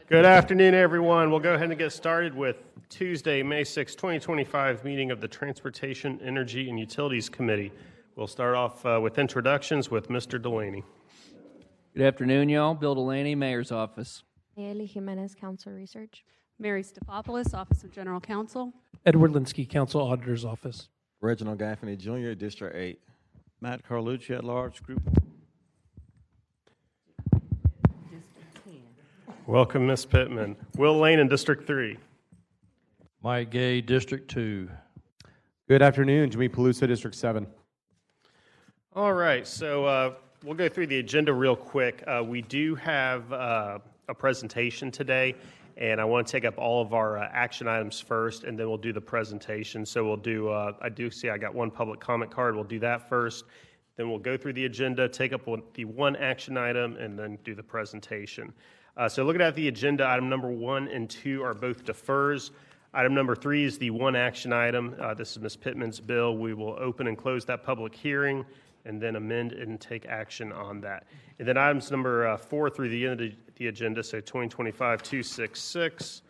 Good afternoon, everyone. We'll go ahead and get started with Tuesday, May 6, 2025 meeting of the Transportation, Energy, and Utilities Committee. We'll start off with introductions with Mr. Delaney. Good afternoon, y'all. Bill Delaney, Mayor's Office. Nayeli Jimenez, Council Research. Mary Stefopoulos, Office of General Counsel. Edward Linsky, Council Auditor's Office. Reginald Gaffney, Jr., District 8. Matt Carlucci at large, Group. Welcome, Ms. Pittman. Will Lane in District 3. Mike Gay, District 2. Good afternoon, Jimmy Peluso, District 7. All right, so we'll go through the agenda real quick. We do have a presentation today, and I want to take up all of our action items first, and then we'll do the presentation. So we'll do, I do see I got one public comment card. We'll do that first. Then we'll go through the agenda, take up the one action item, and then do the presentation. So looking at the agenda, item number 1 and 2 are both defers. Item number 3 is the one action item. This is Ms. Pittman's bill. We will open and close that public hearing and then amend and take action on that. And then items number 4 through the end of the agenda, so 2025-266,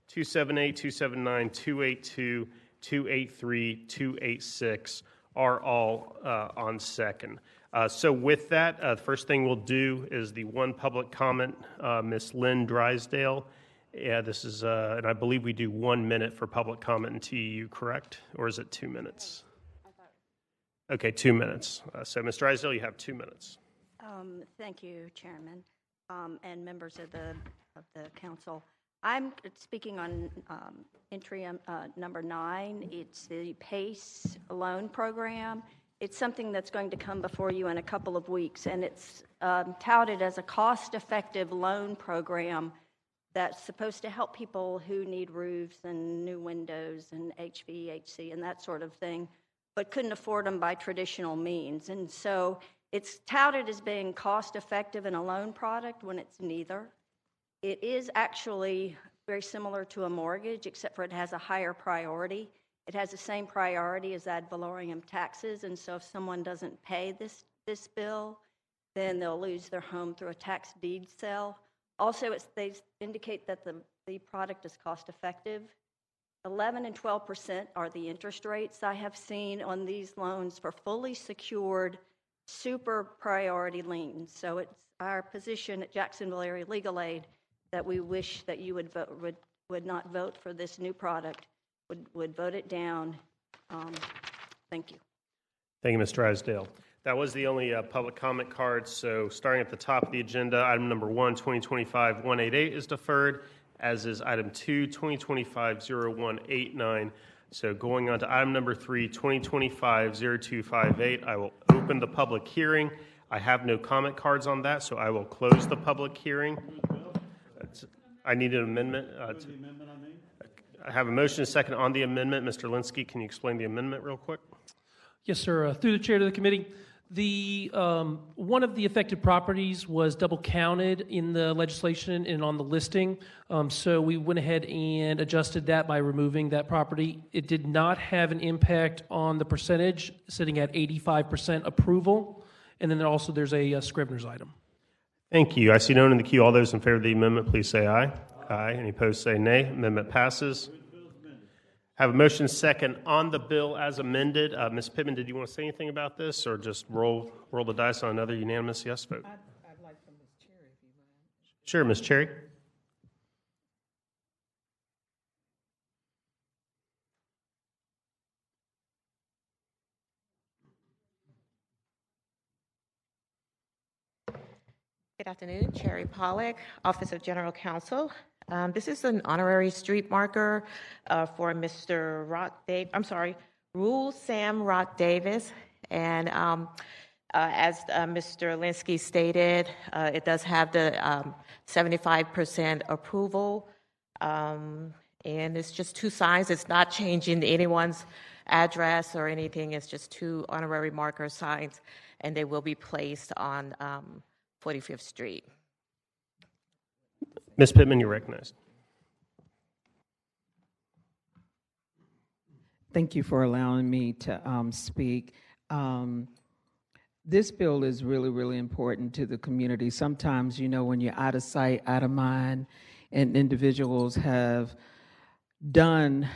278, 279, 282, 283, 286 are all on second. So with that, the first thing we'll do is the one public comment, Ms. Lynn Drysdale. Yeah, this is, and I believe we do 1 minute for public comment in TEU, correct? Or is it 2 minutes? Okay, 2 minutes. So Ms. Drysdale, you have 2 minutes. Thank you, Chairman, and members of the council. I'm speaking on entry number 9. It's the PACE loan program. It's something that's going to come before you in a couple of weeks, and it's touted as a cost-effective loan program that's supposed to help people who need roofs and new windows and HVAC and that sort of thing, but couldn't afford them by traditional means. And so it's touted as being cost-effective in a loan product when it's neither. It is actually very similar to a mortgage, except for it has a higher priority. It has the same priority as ad valorem taxes, and so if someone doesn't pay this bill, then they'll lose their home through a tax deed sale. Also, they indicate that the product is cost-effective. 11% and 12% are the interest rates I have seen on these loans for fully secured super priority liens. So it's our position at Jacksonville Area Legal Aid that we wish that you would not vote for this new product, would vote it down. Thank you. Thank you, Ms. Drysdale. That was the only public comment card. So starting at the top of the agenda, item number 1, 2025-188 is deferred, as is item 2, 2025-0189. So going on to item number 3, 2025-0258, I will open the public hearing. I have no comment cards on that, so I will close the public hearing. I need an amendment. I have a motion and a second on the amendment. Mr. Linsky, can you explain the amendment real quick? Yes, sir. Through the chair to the committee, the one of the affected properties was double counted in the legislation and on the listing. So we went ahead and adjusted that by removing that property. It did not have an impact on the percentage, sitting at 85% approval. And then there's a Scrivener's item. Thank you. I see no one in the queue. All those in favor of the amendment, please say aye. Aye. Any opposed, say nay. Amendment passes. Have a motion second on the bill as amended. Ms. Pittman, did you want to say anything about this, or just roll the dice on another unanimous yes vote? I'd like from Ms. Cherry, if you mind. Sure, Ms. Cherry. Good afternoon, Cherry Pollack, Office of General Counsel. This is an honorary street marker for Mr. Rule Sam Rock Davis. And as Mr. Linsky stated, it does have the 75% approval. And it's just 2 signs. It's not changing anyone's address or anything. It's just 2 honorary marker signs, and they will be placed on 45th Street. Ms. Pittman, you're recognized. Thank you for allowing me to speak. This bill is really, really important to the community. Sometimes, when you're out of sight, out of mind, and individuals have done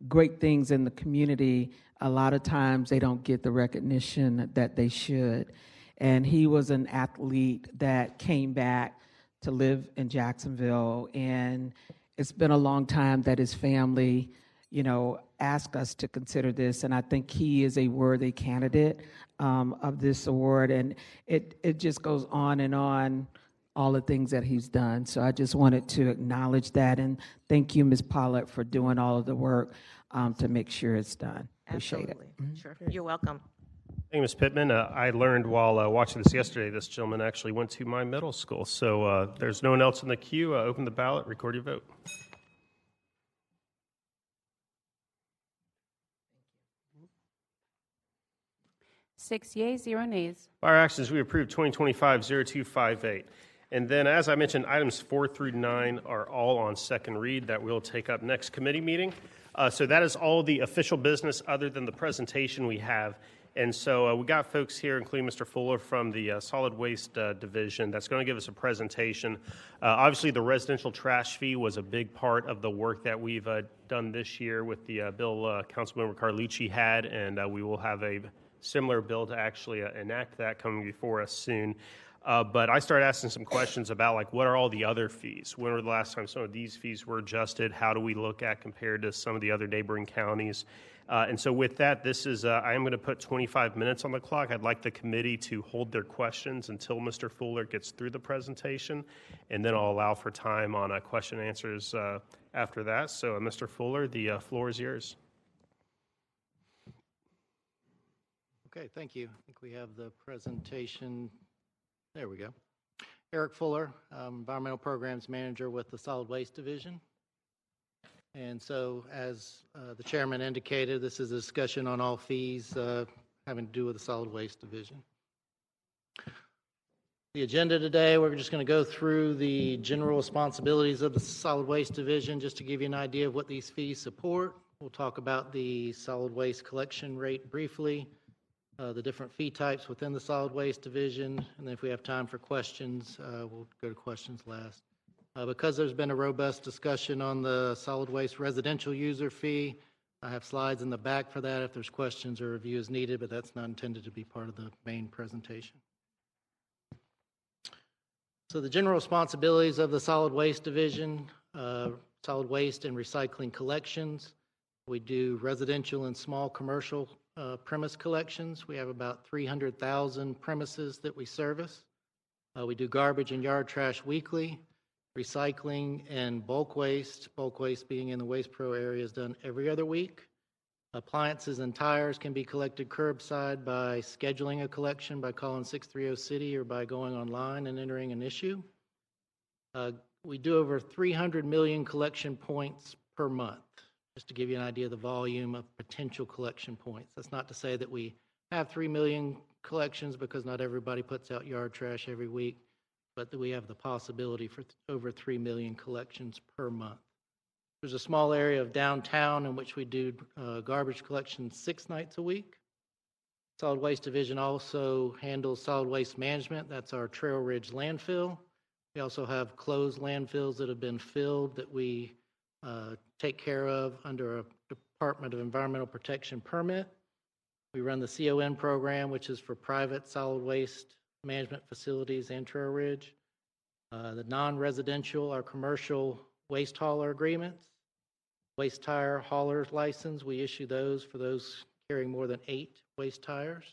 great things in the community, a lot of times they don't get the recognition that they should. And he was an athlete that came back to live in Jacksonville, and it's been a long time that his family, asked us to consider this, and I think he is a worthy candidate of this award, and it just goes on and on, all the things that he's done. So I just wanted to acknowledge that, and thank you, Ms. Pollard, for doing all of the work to make sure it's done. Appreciate Absolutely. it. Sure. You're welcome. Thank you, Ms. Pittman. I learned while watching this yesterday, this gentleman actually went to my middle school. So there's no one else in the queue. Open the ballot, record your vote. Six yeas, 0 nays. By our actions, we approve 2025-0258. And then, as I mentioned, items 4 through 9 are all on second read that we'll take up next committee meeting. So that is all the official business other than the presentation we have. And so we got folks here, including Mr. Fuller from the Solid Waste Division, that's going to give us a presentation. Obviously, the residential trash fee was a big part of the work that we've done this year with the bill Councilmember Carlucci had, and we will have a similar bill to actually enact that coming before us soon. But I started asking some questions about, like, what are all the other fees? When were the last time some of these fees were adjusted? How do we look at compared to some of the other neighboring counties? And so with that, this is, I am going to put 25 minutes on the clock. I'd like the committee to hold their questions until Mr. Fuller gets through the presentation, and then I'll allow for time on question and answers after that. So Mr. Fuller, the floor is yours. Okay, thank you. I think we have the presentation. There we go. Eric Fuller, Environmental Programs Manager with the Solid Waste Division. And so, as the chairman indicated, this is a discussion on all fees having to do with the Solid Waste Division. The agenda today, we're just going to go through the general responsibilities of the Solid Waste Division just to give you an idea of what these fees support. We'll talk about the solid waste collection rate briefly, the different fee types within the Solid Waste Division, and then if we have time for questions, we'll go to questions last. Because there's been a robust discussion on the solid waste residential user fee, I have slides in the back for that if there's questions or review is needed, but that's not intended to be part of the main presentation. So the general responsibilities of the Solid Waste Division, solid waste and recycling collections. We do residential and small commercial premise collections. We have about 300,000 premises that we service. We do garbage and yard trash weekly. Recycling and bulk waste being in the Waste Pro area, is done every other week. Appliances and tires can be collected curbside by scheduling a collection by calling 630 City or by going online and entering an issue. We do over 300 million collection points per month, just to give you an idea of the volume of potential collection points. That's not to say that we have 3 million collections, because not everybody puts out yard trash every week, but that we have the possibility for over 3 million collections per month. There's a small area of downtown in which we do garbage collection 6 nights a week. Solid Waste Division also handles solid waste management. That's our Trail Ridge landfill. We also have closed landfills that have been filled that we take care of under a Department of Environmental Protection permit. We run the CON program, which is for private solid waste management facilities and Trail Ridge. The non-residential are commercial waste hauler agreements. Waste tire hauler's license, we issue those for those carrying more than 8 waste tires.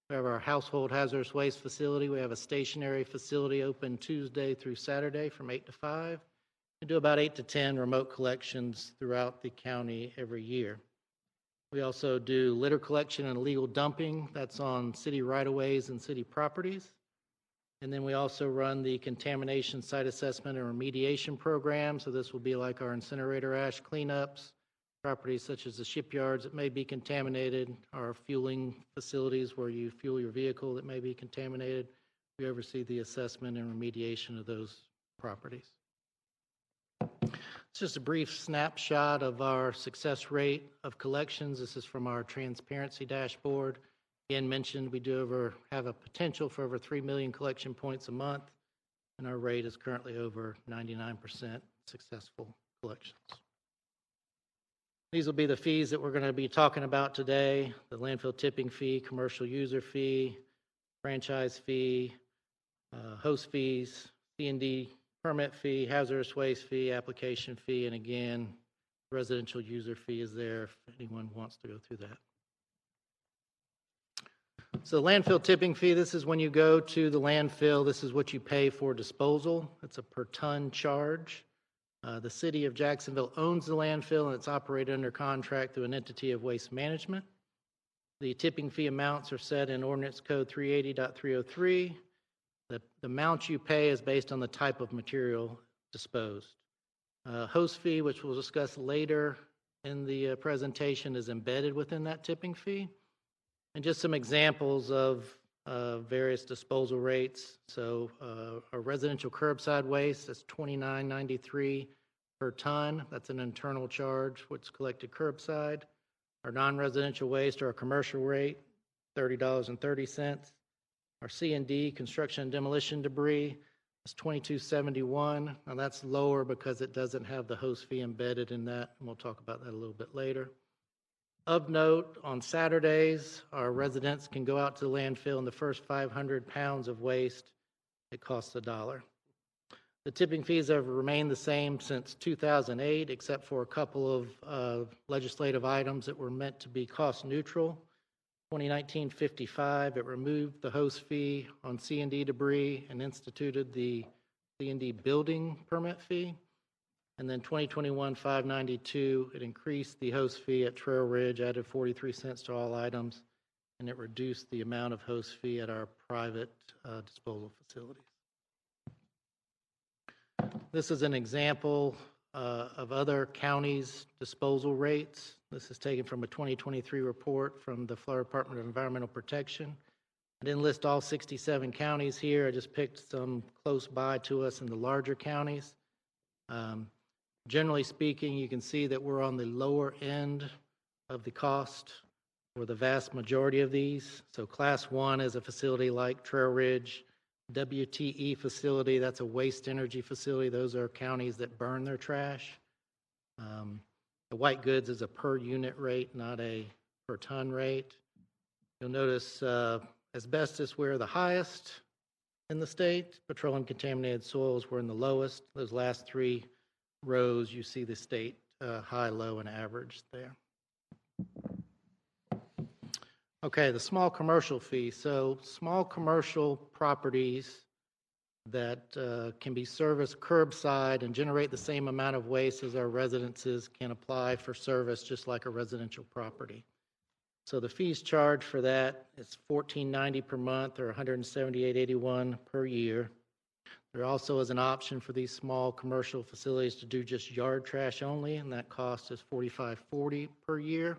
We have our household hazardous waste facility. We have a stationary facility open Tuesday through Saturday from 8 to 5. We do about 8 to 10 remote collections throughout the county every year. We also do litter collection and illegal dumping. That's on city right-of-ways and city properties. And then we also run the contamination site assessment and remediation program. So this will be like our incinerator ash cleanups, properties such as the shipyards that may be contaminated, our fueling facilities where you fuel your vehicle that may be contaminated. We oversee the assessment and remediation of those properties. It's just a brief snapshot of our success rate of collections. This is from our transparency dashboard. Again, mentioned we do have a potential for over 3 million collection points a month. and our rate is currently over 99% successful collections. These will be the fees that we're going to be talking about today: the landfill tipping fee, commercial user fee, franchise fee, host fees, C&D permit fee, hazardous waste fee, application fee, and again, residential user fee is there if anyone wants to go through that. So landfill tipping fee, this is when you go to the landfill, this is what you pay for disposal. It's a per ton charge. The city of Jacksonville owns the landfill and it's operated under contract through an entity of waste management. The tipping fee amounts are set in Ordinance Code 380.303. The amount you pay is based on the type of material disposed. Host fee, which we'll discuss later in the presentation, is embedded within that tipping fee. And just some examples of various disposal rates. So a residential curbside waste, that's $29.93 per ton. That's an internal charge, what's collected curbside. Our non-residential waste or a commercial rate, $30.30. Our C&D, construction and demolition debris, is $22.71. Now that's lower because it doesn't have the host fee embedded in that, and we'll talk about that a little bit later. Of note, on Saturdays, our residents can go out to the landfill, and the first 500 pounds of waste, it costs $1. The tipping fees have remained the same since 2008, except for a couple of legislative items that were meant to be cost neutral. 2019-55, it removed the host fee on C&D debris and instituted the C&D building permit fee. And then 2021-592, it increased the host fee at Trail Ridge, added 43 cents to all items, and it reduced the amount of host fee at our private disposal facilities. This is an example of other counties' disposal rates. This is taken from a 2023 report from the Florida Department of Environmental Protection. I didn't list all 67 counties here. I just picked some close by to us in the larger counties. Generally speaking, you can see that we're on the lower end of the cost for the vast majority of these. So Class 1 is a facility like Trail Ridge. WTE facility, that's a waste energy facility. Those are counties that burn their trash. The white goods is a per unit rate, not a per ton rate. You'll notice asbestos, we're the highest in the state. Petroleum contaminated soils, we're in the lowest. Those last three rows, you see the state high, low, and average there. Okay, the small commercial fee. So small commercial properties that can be serviced curbside and generate the same amount of waste as our residences can apply for service just like a residential property. So the fees charged for that is $14.90 per month or $178.81 per year. There also is an option for these small commercial facilities to do just yard trash only, and that cost is $45.40 per year.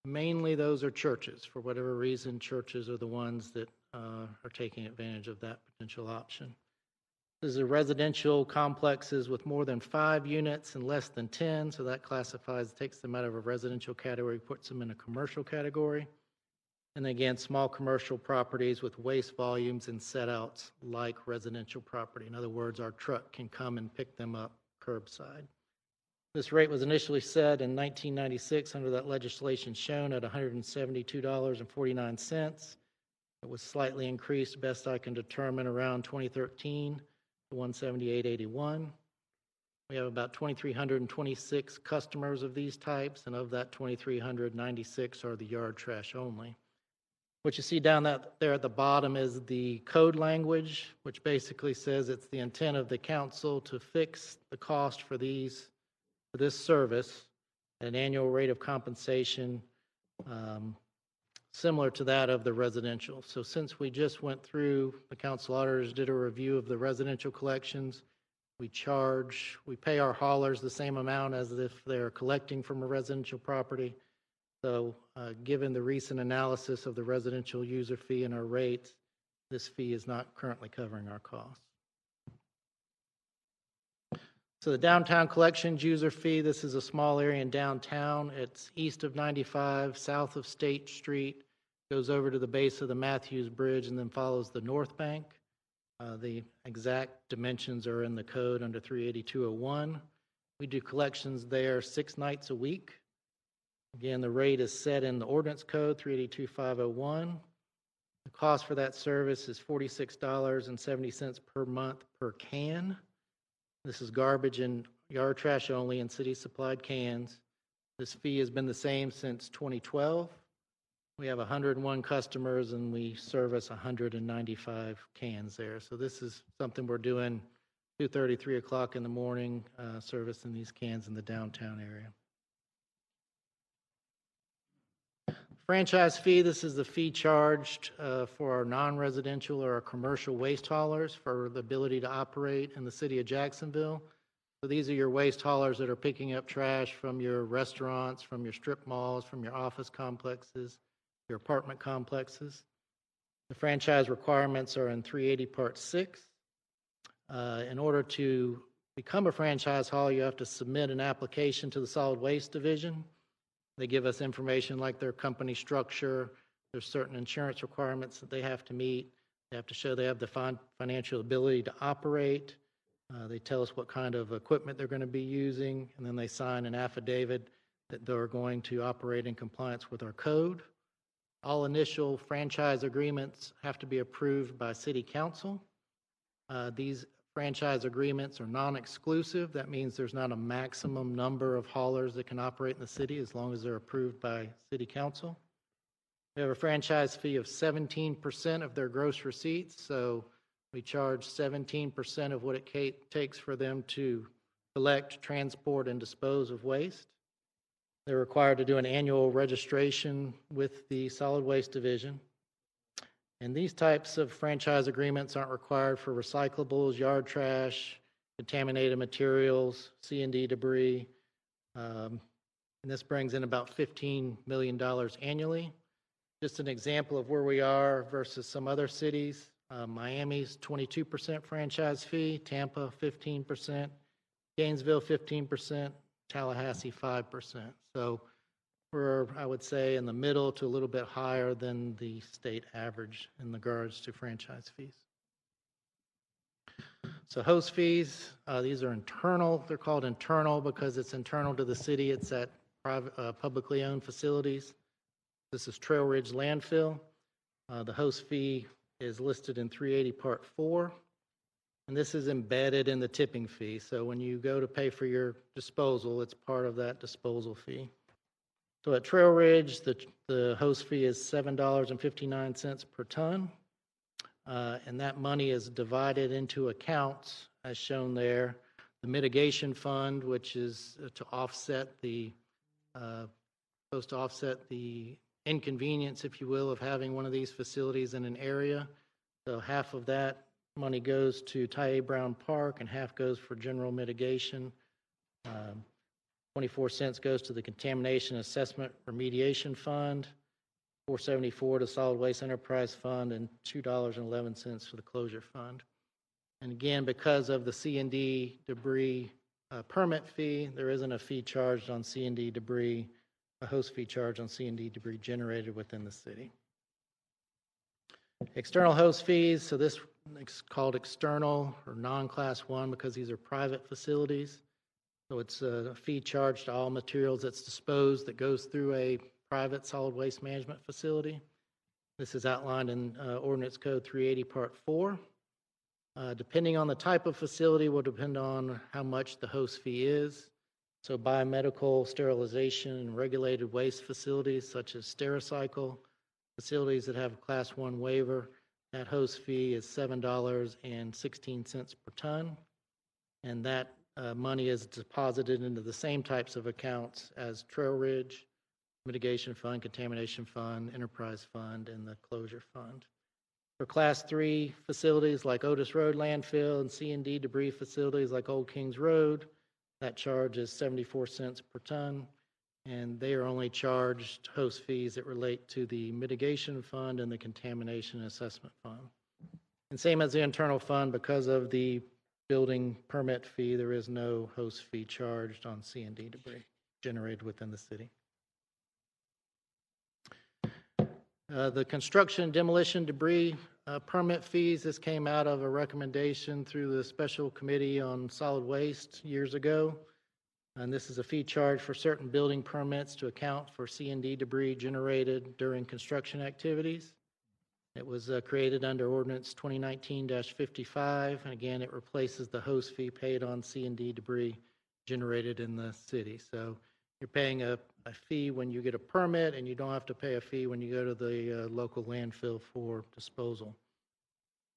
Mainly those are churches. For whatever reason, churches are the ones that are taking advantage of that potential option. These are residential complexes with more than 5 units and less than 10, so that takes them out of a residential category, puts them in a commercial category. And again, small commercial properties with waste volumes and set-outs like residential property. In other words, our truck can come and pick them up curbside. This rate was initially set in 1996 under that legislation shown at $172.49. It was slightly increased, best I can determine, around 2013 to $178.81. We have about 2,326 customers of these types, and of that 2,396 are the yard trash only. What you see down there at the bottom is the code language, which basically says it's the intent of the council to fix the cost for this service at an annual rate of compensation similar to that of the residential. So since we just went through, the council auditors did a review of the residential collections, we pay our haulers the same amount as if they're collecting from a residential property. So given the recent analysis of the residential user fee and our rates, this fee is not currently covering our costs. So the downtown collections user fee, this is a small area in downtown. It's east of 95, south of State Street, goes over to the base of the Matthews Bridge and then follows the North Bank. The exact dimensions are in the code under 38201. We do collections there 6 nights a week. Again, the rate is set in the ordinance code 382501. The cost for that service is $46.70 per month per can. This is garbage and yard trash only in city-supplied cans. This fee has been the same since 2012. We have 101 customers, and we service 195 cans there. So this is something we're doing 2:30, 3 o'clock in the morning, servicing these cans in the downtown area. Franchise fee, this is the fee charged for our non-residential or our commercial waste haulers for the ability to operate in the city of Jacksonville. So these are your waste haulers that are picking up trash from your restaurants, from your strip malls, from your office complexes, your apartment complexes. The franchise requirements are in 380 Part 6. In order to become a franchise hauler, you have to submit an application to the Solid Waste Division. They give us information like their company structure. There's certain insurance requirements that they have to meet. They have to show they have the financial ability to operate. They tell us what kind of equipment they're going to be using, and then they sign an affidavit that they're going to operate in compliance with our code. All initial franchise agreements have to be approved by City Council. These franchise agreements are non-exclusive. That means there's not a maximum number of haulers that can operate in the city as long as they're approved by City Council. We have a franchise fee of 17% of their gross receipts, so we charge 17% of what it takes for them to collect, transport, and dispose of waste. They're required to do an annual registration with the Solid Waste Division. And these types of franchise agreements aren't required for recyclables, yard trash, contaminated materials, C&D debris. And this brings in about $15 million annually. Just an example of where we are versus some other cities. Miami's 22% franchise fee, Tampa 15%, Gainesville 15%, Tallahassee 5%. So we're, I would say, in the middle to a little bit higher than the state average in regards to franchise fees. So host fees, these are internal. They're called internal because it's internal to the city. It's at private, publicly owned facilities. This is Trail Ridge Landfill. The host fee is listed in 380 Part 4, and this is embedded in the tipping fee. So when you go to pay for your disposal, it's part of that disposal fee. So at Trail Ridge, the host fee is $7.59 per ton, and that money is divided into accounts as shown there. The mitigation fund, which is to offset supposed to offset the inconvenience, if you will, of having one of these facilities in an area. So half of that money goes to Tye Brown Park, and half goes for general mitigation. 24 cents goes to the Contamination Assessment Remediation Fund, $4.74 to Solid Waste Enterprise Fund, and $2.11 for the Closure Fund. And again, because of the C&D debris permit fee, there isn't a fee charged on C&D debris, a host fee charged on C&D debris generated within the city. External host fees, so this is called external or non-class 1 because these are private facilities. So it's a fee charged to all materials that's disposed that goes through a private solid waste management facility. This is outlined in Ordinance Code 380 Part 4. Depending on the type of facility will depend on how much the host fee is. So biomedical, sterilization, and regulated waste facilities such as Stericycle, facilities that have a Class 1 waiver, that host fee is $7.16 per ton. And that money is deposited into the same types of accounts as Trail Ridge, Mitigation Fund, Contamination Fund, Enterprise Fund, and the Closure Fund. For Class 3 facilities like Otis Road Landfill and C&D debris facilities like Old Kings Road, that charge is 74 cents per ton, and they are only charged host fees that relate to the Mitigation Fund and the Contamination Assessment Fund. And same as the internal fund, because of the building permit fee, there is no host fee charged on C&D debris generated within the city. The construction and demolition debris permit fees, this came out of a recommendation through the Special Committee on Solid Waste years ago. And this is a fee charge for certain building permits to account for C&D debris generated during construction activities. It was created under Ordinance 2019-55, and again, it replaces the host fee paid on C&D debris generated in the city. So you're paying a fee when you get a permit, and you don't have to pay a fee when you go to the local landfill for disposal.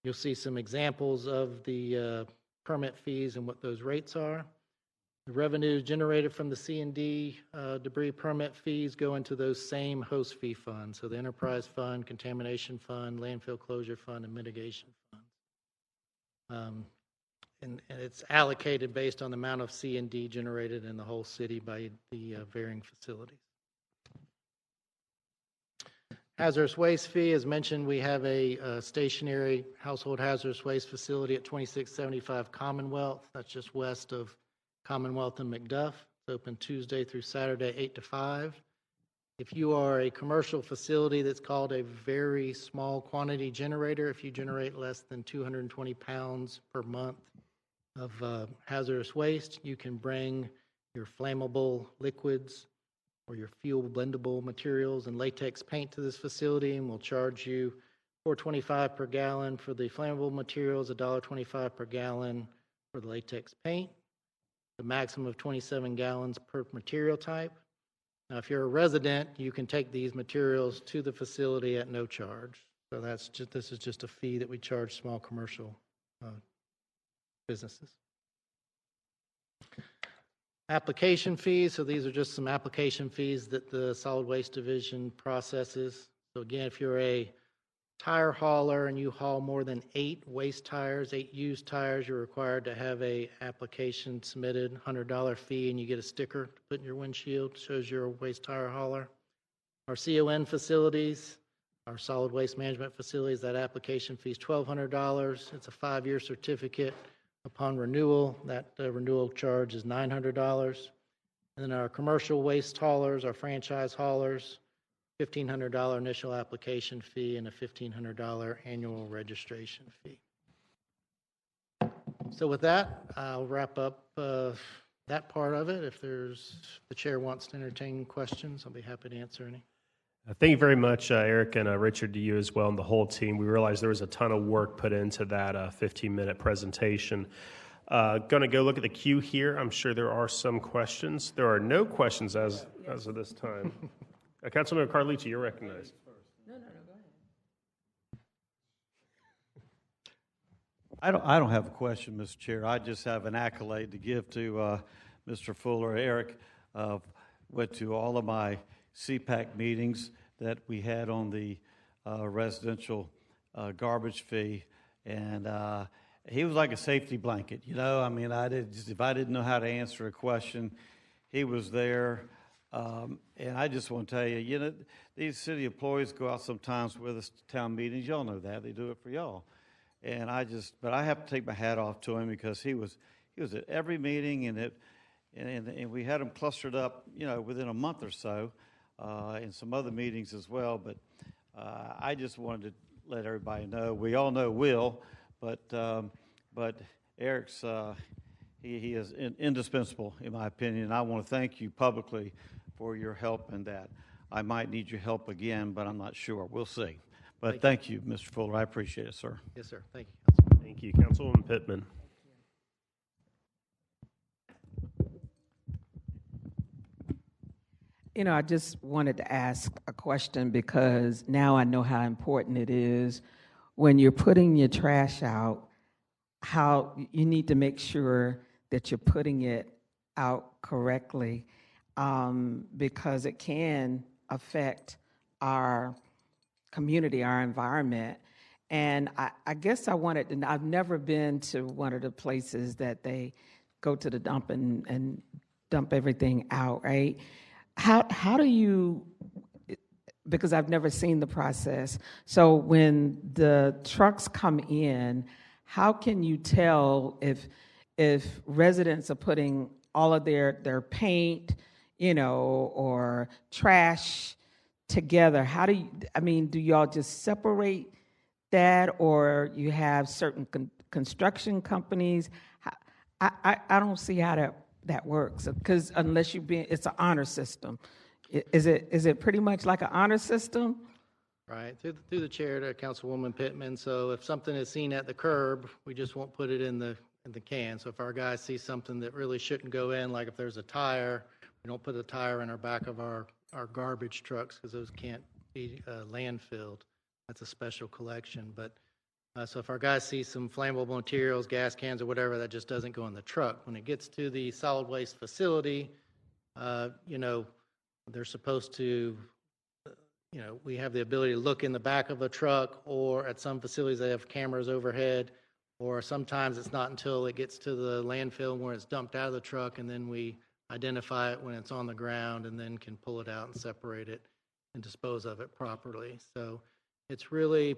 You'll see some examples of the permit fees and what those rates are. The revenues generated from the C&D debris permit fees go into those same host fee funds. So the enterprise fund, contamination fund, landfill closure fund, and mitigation funds. And it's allocated based on the amount of C&D generated in the whole city by the varying facilities. Hazardous waste fee, as mentioned, we have a stationary household hazardous waste facility at 2675 Commonwealth. That's just west of Commonwealth and McDuff. It's open Tuesday through Saturday, 8 to 5. If you are a commercial facility that's called a very small quantity generator, if you generate less than 220 pounds per month of hazardous waste, you can bring your flammable liquids or your fuel blendable materials and latex paint to this facility, and we'll charge you $4.25 per gallon for the flammable materials, $1.25 per gallon for the latex paint. The maximum of 27 gallons per material type. Now, if you're a resident, you can take these materials to the facility at no charge. So this is just a fee that we charge small commercial businesses. Application fees. So these are just some application fees that the Solid Waste Division processes. So again, if you're a tire hauler and you haul more than 8 waste tires, 8 used tires, you're required to have a application submitted, $100 fee, and you get a sticker to put in your windshield, shows you're a waste tire hauler. Our CON facilities, our solid waste management facilities, that application fee is $1,200. It's a 5-year certificate. Upon renewal, that renewal charge is $900. And then our commercial waste haulers, our franchise haulers, $1,500 initial application fee and a $1,500 annual registration fee. So with that, I'll wrap up that part of it. If the chair wants to entertain questions, I'll be happy to answer any. Thank you very much, Eric, and Richard, to you as well, and the whole team. We realized there was a ton of work put into that 15-minute presentation. Going to go look at the queue here. I'm sure there are some questions. There are no questions as of this time. Councilmember Carlucci, you're recognized. No, go ahead. I don't have a question, Mr. Chair. I just have an accolade to give to Mr. Fuller. Eric went to all of my CPAC meetings that we had on the residential garbage fee, and he was like a safety blanket. You know, I mean, if I didn't know how to answer a question, he was there. And I just want to tell you, you know, these city employees go out sometimes with us to town meetings. Y'all know that. They do it for y'all. And but I have to take my hat off to him because he was at every meeting, and we had him clustered up, you know, within a month or so, in some other meetings as well. But I just wanted to let everybody know. We all know Will, but Eric's he is indispensable in my opinion. And I want to thank you publicly for your help in that. I might need your help again, but I'm not sure. We'll see. But thank you, Mr. Fuller. I appreciate it, sir. Yes, sir. Thank you. Thank you, Councilwoman Pittman. You know, I just wanted to ask a question because now I know how important it is when you're putting your trash out, how you need to make sure that you're putting it out correctly, because it can affect our community, our environment. And I guess I've never been to one of the places that they go to the dump and dump everything out, right? How do you, because I've never seen the process, so when the trucks come in, how can you tell if residents are putting all of their paint, you know, or trash together, how do you, I mean, do y'all just separate that, or you have certain construction companies? I don't see how that works, because unless it's an honor system. Is it pretty much like an honor system? Right, through the chair to Councilwoman Pittman. So if something is seen at the curb, we just won't put it in the can. So if our guys see something that really shouldn't go in, like if there's a tire, we don't put a tire in our back of our garbage trucks, because those can't be landfilled. That's a special collection. But so if our guys see some flammable materials, gas cans or whatever, that just doesn't go in the truck. When it gets to the solid waste facility, they're supposed to, we have the ability to look in the back of a truck, or at some facilities they have cameras overhead, or sometimes it's not until it gets to the landfill where it's dumped out of the truck, and then we identify it when it's on the ground, and then can pull it out and separate it and dispose of it properly. So it's really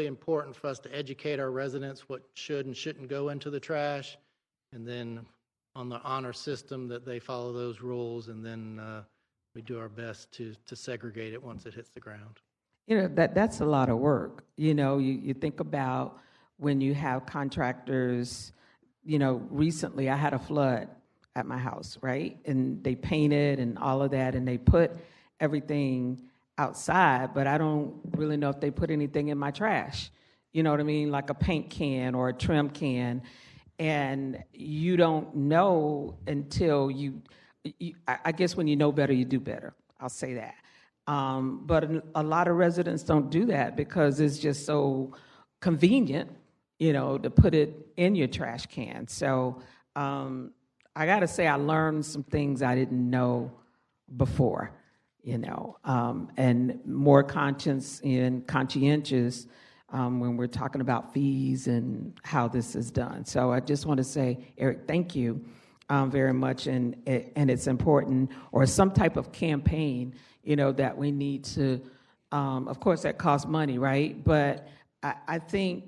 important for us to educate our residents what should and shouldn't go into the trash, and then on the honor system that they follow those rules, and then we do our best to segregate it once it hits the ground. That's a lot of work. You think about when you have contractors, recently I had a flood at my house, right? And they painted and all of that, and they put everything outside, but I don't really know if they put anything in my trash. You know what I mean? Like a paint can or a trim can. And you don't know until I guess when you know better, you do better. I'll say that. But a lot of residents don't do that because it's just so convenient, to put it in your trash can. So I got to say, I learned some things I didn't know before, and more conscientious when we're talking about fees and how this is done. So I just want to say, Eric, thank you very much, and it's important, or some type of campaign, that we need to, of course that costs money, right? But I think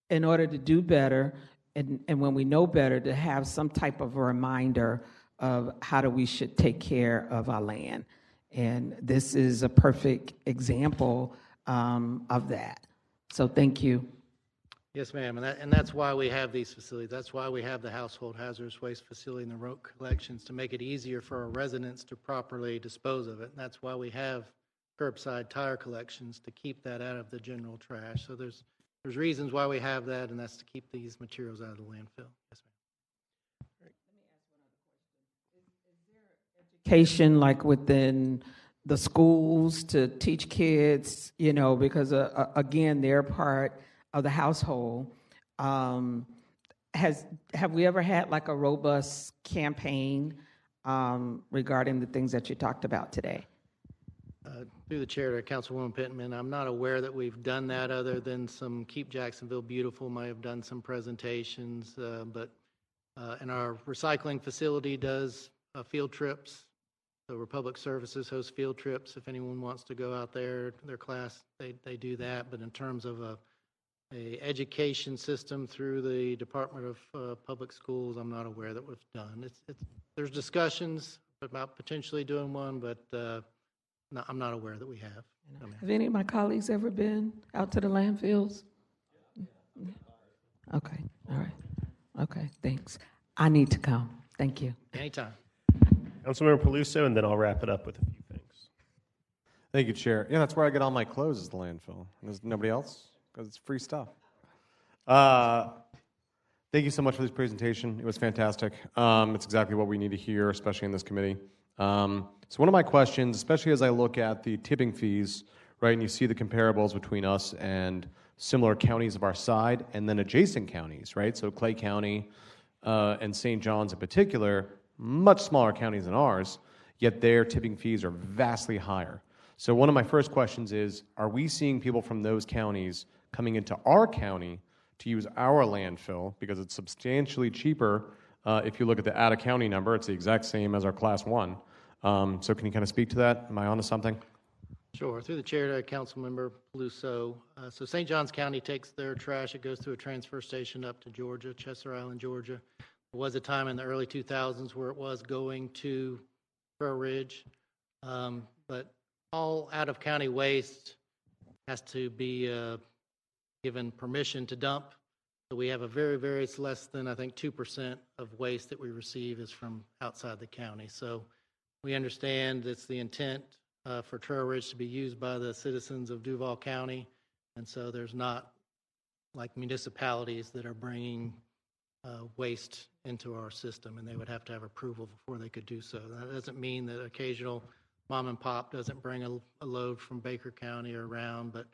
in order to do better, and when we know better, to have some type of a reminder of how we should take care of our land. And this is a perfect example of that. So thank you. Yes, ma'am, and that's why we have these facilities. That's why we have the household hazardous waste facility and the road collections, to make it easier for our residents to properly dispose of it. And that's why we have curbside tire collections, to keep that out of the general trash. So there's reasons why we have that, and that's to keep these materials out of the landfill. Yes, ma'am. Education, like within the schools, to teach kids, because again, they're part of the household. Have we ever had like a robust campaign regarding the things that you talked about today? Through the chair to Councilwoman Pittman, I'm not aware that we've done that, other than some Keep Jacksonville Beautiful might have done some presentations, but and our recycling facility does field trips. So Republic Services hosts field trips. If anyone wants to go out there, their class, they do that. But in terms of a education system through the Department of Public Schools, I'm not aware that we've done. There's discussions about potentially doing one, but I'm not aware that we have. Have any of my colleagues ever been out to the landfills? Okay, all right. Okay, thanks. I need to come. Thank you. Anytime. Councilmember Peluso, and then I'll wrap it up with a few things. Thank you, Chair. Yeah, that's where I get all my clothes, is the landfill. There's nobody else, because it's free stuff. Thank you so much for this presentation. It was fantastic. It's exactly what we need to hear, especially in this committee. So one of my questions, especially as I look at the tipping fees, right, and you see the comparables between us and similar counties of our side, and then adjacent counties, right? So Clay County and St. John's in particular, much smaller counties than ours, yet their tipping fees are vastly higher. So one of my first questions is, are we seeing people from those counties coming into our county to use our landfill because it's substantially cheaper? If you look at the out-of-county number, it's the exact same as our Class 1. So can you kind of speak to that? Am I onto something? Sure. Through the chair to Councilmember Peluso. So St. Johns County takes their trash. It goes through a transfer station up to Georgia, Chester Island, Georgia. There was a time in the early 2000s where it was going to Pearl Ridge, but all out-of-county waste has to be given permission to dump. So we have a very less than, I think, 2% of waste that we receive is from outside the county. So we understand it's the intent for Trail Ridge to be used by the citizens of Duval County. And so there's not like municipalities that are bringing waste into our system, and they would have to have approval before they could do so. That doesn't mean that occasional mom and pop doesn't bring a load from Baker County or around, but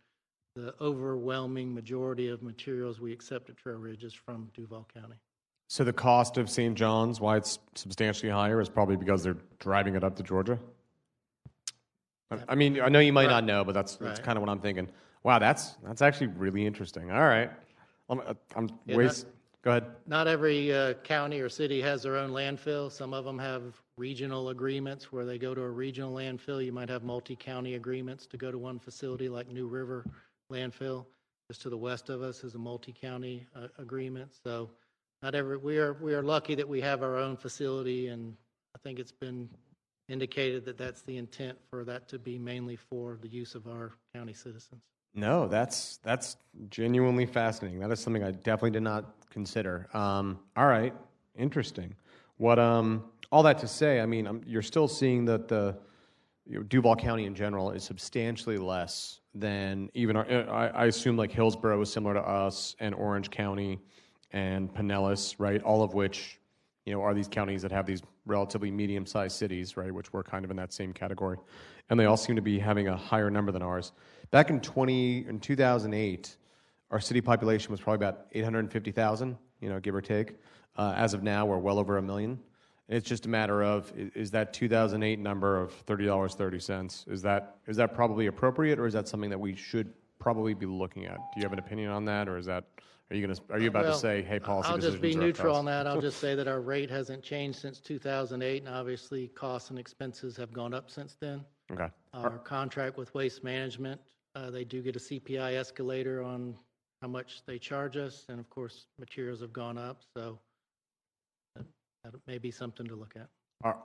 the overwhelming majority of materials we accept at Trail Ridge is from Duval County. So the cost of St. John's, why it's substantially higher, is probably because they're driving it up to Georgia? I mean, I know you might not know, but that's kind of what I'm thinking. Wow, that's actually really interesting. All right. Go ahead. Not every county or city has their own landfill. Some of them have regional agreements where they go to a regional landfill. You might have multi-county agreements to go to one facility like New River Landfill. Just to the west of us is a multi-county agreement. So we are lucky that we have our own facility, and I think it's been indicated that that's the intent for that to be mainly for the use of our county citizens. No, that's genuinely fascinating. That is something I definitely did not consider. All right, interesting. What all that to say, I mean, you're still seeing that the Duval County in general is substantially less than even I assume like Hillsborough is similar to us, and Orange County and Pinellas, right? All of which, are these counties that have these relatively medium-sized cities, right? Which we're kind of in that same category, and they all seem to be having a higher number than ours. Back in 2008, our city population was probably about 850,000, give or take. As of now, we're well over 1 million. And it's just a matter of, is that 2008 number of $30.30, is that probably appropriate, or is that something that we should probably be looking at? Do you have an opinion on that, or are you about to say, hey, policy decisions are I'll just be neutral on that. us? I'll just say that our rate hasn't changed since 2008, and obviously costs and expenses have gone up since then. Okay. Our contract with Waste Management, they do get a CPI escalator on how much they charge us, and of course, materials have gone up, so that may be something to look at.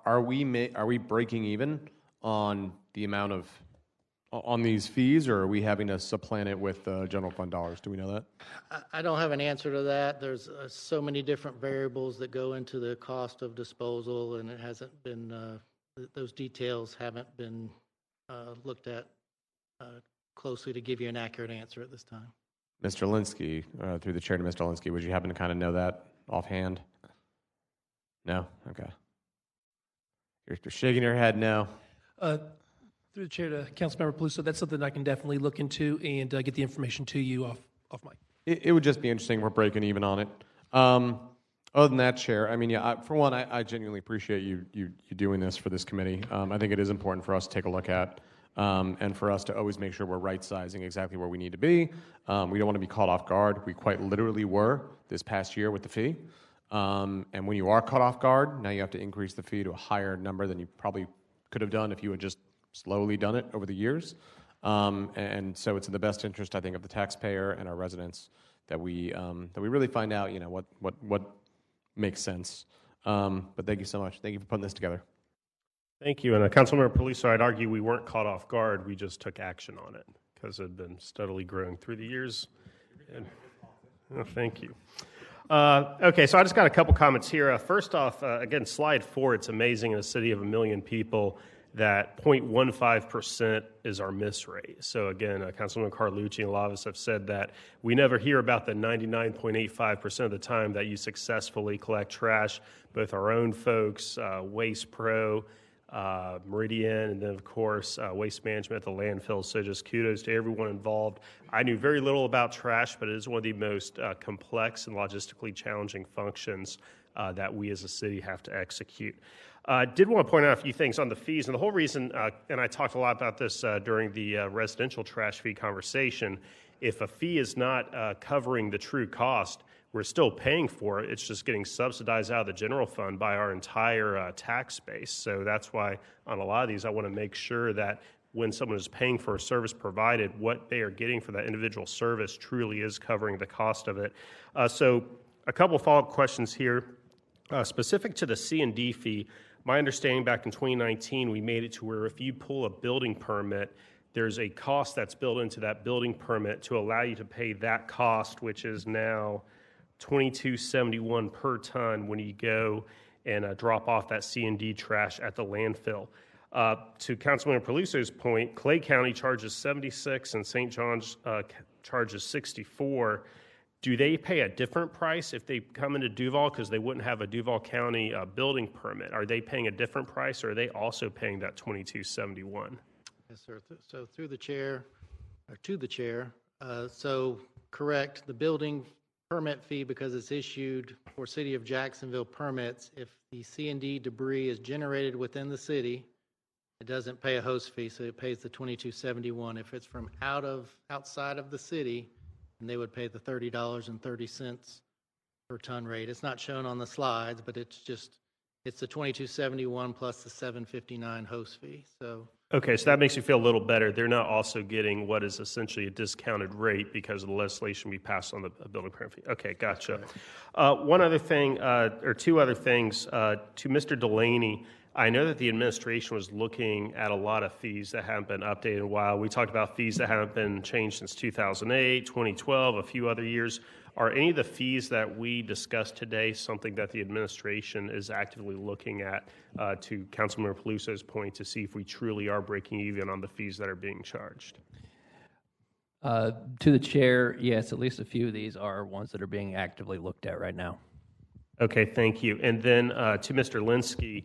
Are we breaking even on the amount of on these fees, or are we having to supplant it with general fund dollars? Do we know that? I don't have an answer to that. There's so many different variables that go into the cost of disposal, and it hasn't been those details haven't been looked at closely to give you an accurate answer at this time. Mr. Linsky, through the chair to Mr. Linsky, would you happen to kind of know that offhand? No? Okay. You're shaking your head no. Through the chair to Councilmember Peluso, that's something I can definitely look into and get the information to you off mic. It would just be interesting. We're breaking even on it. Other than that, Chair, I mean, yeah, for one, I genuinely appreciate you doing this for this committee. I think it is important for us to take a look at and for us to always make sure we're right-sizing exactly where we need to be. We don't want to be caught off guard. We quite literally were this past year with the fee. And when you are caught off guard, now you have to increase the fee to a higher number than you probably could have done if you had just slowly done it over the years. And so it's in the best interest, I think, of the taxpayer and our residents that we really find out, what makes sense. But thank you so much. Thank you for putting this together. Thank you. And Councilmember Peluso, I'd argue we weren't caught off guard. We just took action on it because it had been steadily growing through the years. And, thank you. Okay, so I just got a couple comments here. First off, again, slide 4, it's amazing in a city of 1 million people that 0.15% is our miss rate. So again, Councilman Carlucci and a lot of us have said that we never hear about the 99.85% of the time that you successfully collect trash, both our own folks, Waste Pro, Meridian, and then of course Waste Management at the landfill. So just kudos to everyone involved. I knew very little about trash, but it is one of the most complex and logistically challenging functions that we as a city have to execute. Did want to point out a few things on the fees, and the whole reason, and I talked a lot about this during the residential trash fee conversation, if a fee is not covering the true cost, we're still paying for it. It's just getting subsidized out of the general fund by our entire tax base. So that's why on a lot of these, I want to make sure that when someone is paying for a service provided, what they are getting for that individual service truly is covering the cost of it. So a couple follow-up questions here. Specific to the C&D fee, My understanding back in 2019, we made it to where if you pull a building permit, there's a cost that's built into that building permit to allow you to pay that cost, which is now $22.71 per ton when you go and drop off that C&D trash at the landfill. To Councilmember Peluso's point, Clay County charges $76 and St. John's charges $64. Do they pay a different price if they come into Duval because they wouldn't have a Duval County building permit? Are they paying a different price, or are they also paying that $22.71? Yes, sir. So through the chair, or to the chair, so correct, the building permit fee, because it's issued for City of Jacksonville permits, if the C&D debris is generated within the city, it doesn't pay a host fee, so it pays the $22.71. If it's from outside of the city, then they would pay the $30.30 per ton rate. It's not shown on the slides, but it's the $22.71 plus the $7.59 host fee. So okay, so that makes you feel a little better. They're not also getting what is essentially a discounted rate because of the legislation we passed on the building permit fee. Okay, gotcha. One other thing, or two other things, to Mr. Delaney. I know that the administration was looking at a lot of fees that haven't been updated in a while. We talked about fees that haven't been changed since 2008, 2012, a few other years. Are any of the fees that we discussed today something that the administration is actively looking at, to Councilmember Peluso's point, to see if we truly are breaking even on the fees that are being charged? To the chair, yes, at least a few of these are ones that are being actively looked at right now. Okay, thank you. And then to Mr. Linsky,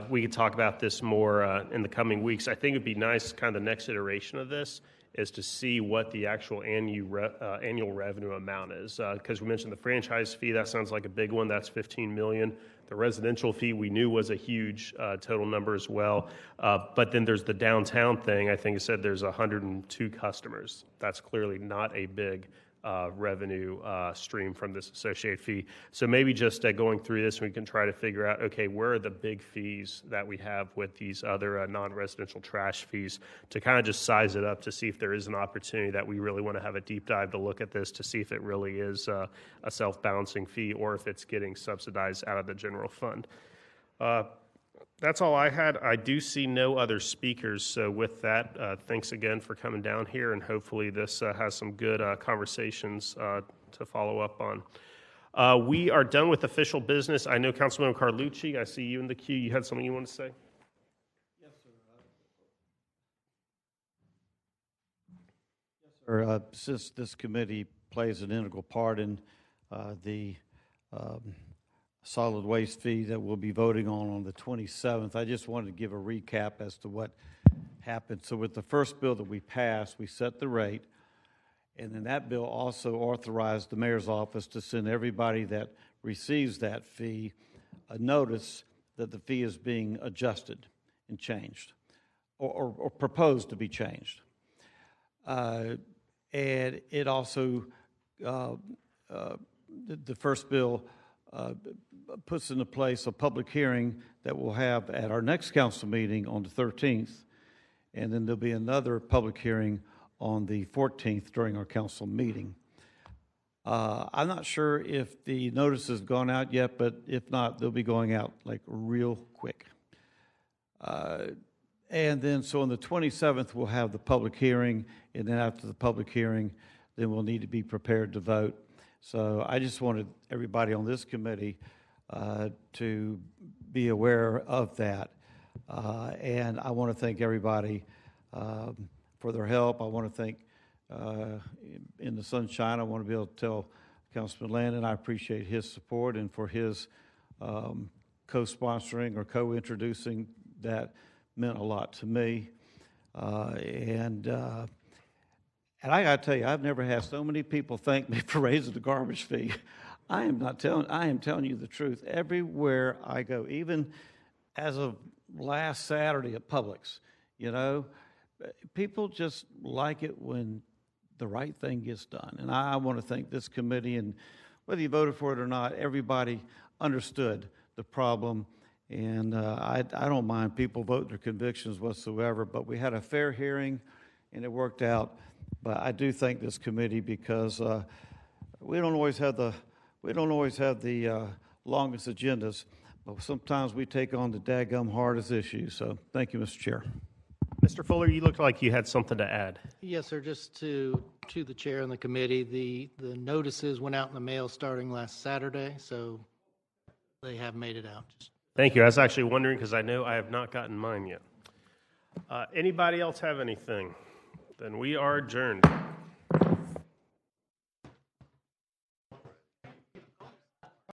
we could talk about this more in the coming weeks. I think it'd be nice, kind of the next iteration of this, is to see what the actual annual revenue amount is. Because we mentioned the franchise fee, that sounds like a big one. That's $15 million. The residential fee we knew was a huge total number as well. But then there's the downtown thing. I think it said there's 102 customers. That's clearly not a big revenue stream from this associated fee. So maybe just going through this, we can try to figure out, okay, where are the big fees that we have with these other non-residential trash fees, to kind of just size it up to see if there is an opportunity that we really want to have a deep dive to look at this to see if it really is a self-balancing fee or if it's getting subsidized out of the general fund. That's all I had. I do see no other speakers. So with that, thanks again for coming down here, and hopefully this has some good conversations to follow up on. We are done with official business. I know Councilmember Carlucci, I see you in the queue. You had something you want to say? Yes, sir. Since this committee plays an integral part in the solid waste fee that we'll be voting on the 27th, I just wanted to give a recap as to what happened. So with the first bill that we passed, we set the rate, and then that bill also authorized the mayor's office to send everybody that receives that fee a notice that the fee is being adjusted and changed, or proposed to be changed. And it also, the first bill puts into place a public hearing that we'll have at our next council meeting on the 13th, and then there'll be another public hearing on the 14th during our council meeting. I'm not sure if the notice has gone out yet, but if not, they'll be going out like real quick. And then so on the 27th, we'll have the public hearing, and then after the public hearing, then we'll need to be prepared to vote. So I just wanted everybody on this committee to be aware of that. And I want to thank everybody for their help. I want to thank, in the sunshine, I want to be able to tell Councilman Landon I appreciate his support and for his co-sponsoring or co-introducing that meant a lot to me. And I got to tell you, I've never had so many people thank me for raising the garbage fee. I am telling you the truth. Everywhere I go, even as of last Saturday at Publix, you know, people just like it when the right thing gets done. And I want to thank this committee, and whether you voted for it or not, everybody understood the problem. And I don't mind people voting their convictions whatsoever, but we had a fair hearing and it worked out. But I do thank this committee because we don't always have the longest agendas, but sometimes we take on the daggum hardest issues. So thank you, Mr. Chair. Mr. Fuller, you looked like you had something to add. Yes, sir. Just to the chair and the committee, the notices went out in the mail starting last Saturday, so they have made it out. Thank you. I was actually wondering because I know I have not gotten mine yet. Anybody else have anything? Then we are adjourned.